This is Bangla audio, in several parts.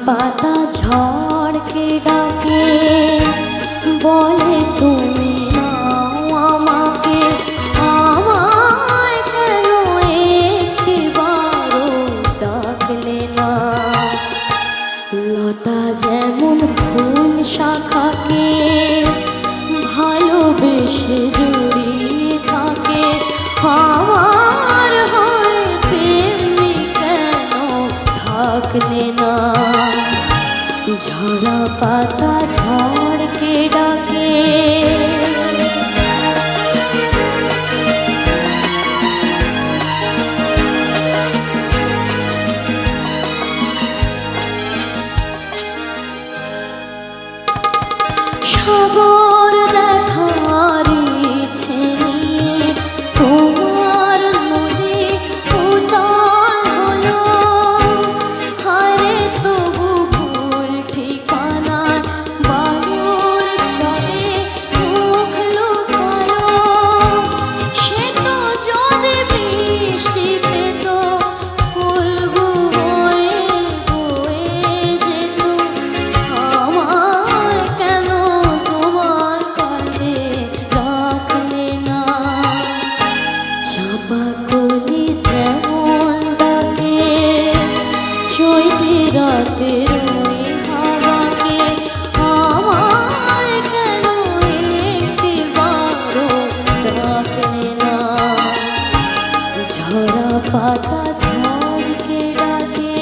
পাতা ঝড়কে ডাকে, বলে তুমি নাও আমাকে, আমায় কেন একটিবারও ডাকলে না। লতা যেমন ফুল শাখাকে ভালোবেসে জড়িয়ে থাকে, আমার হয়ে তেমনি কেন থাকলে না। ঝরা পাতা ঝড়কে ডাকে, সাগর দেখার ইচ্ছে নিয়ে তোমার নদী উতাল হলো, হারে তবু ভুল ঠিকানায় বালুর চরে মুখ লুকালো। সে তো যদি বৃষ্টি পেত ফুলগু হয়ে বয়ে যেত, আমায় কেন তোমার কাছে রাখলে না। চাপা কলি যেমন ডাকে চৈতি রাতের ওই হাওয়াকে, আমায় কেন একটিবারও ডাকলে না। ঝরা পাতা ঝড়কে ডাকে,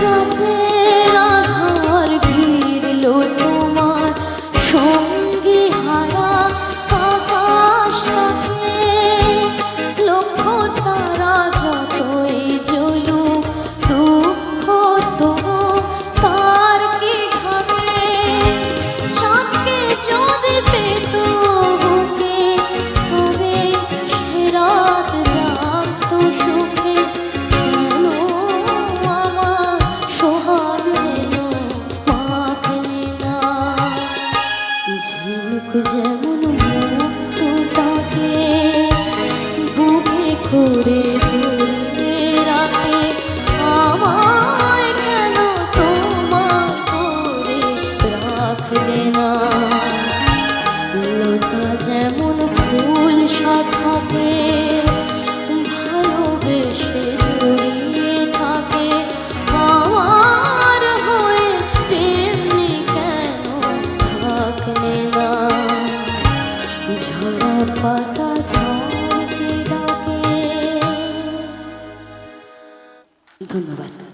রাতের আধার ঘিরলো তোমার সঙ্গী হারা আকাশটাকে, লক্ষ তারা যতই জ্বলুক দুঃখ তবু তার কি ঢাকে। চাঁদকে যদি পেত বুকে তবে সে রাত জাগত সুখে, কেন আমার সোহাগ যেন মাখলে না। ঝিনুক যেমন মুক্তটাকে বুকে করে ধরে রাখে, আমায় কেন তোমার করে রাখলে না। লতা যেমন ফুল শাখাকে ভালোবেসে জড়িয়ে থাকে, আমার হয়ে তেমনি কেন থাকলে না। ঝরা পাতা ঝড়কে ডাকে। ধন্যবাদ।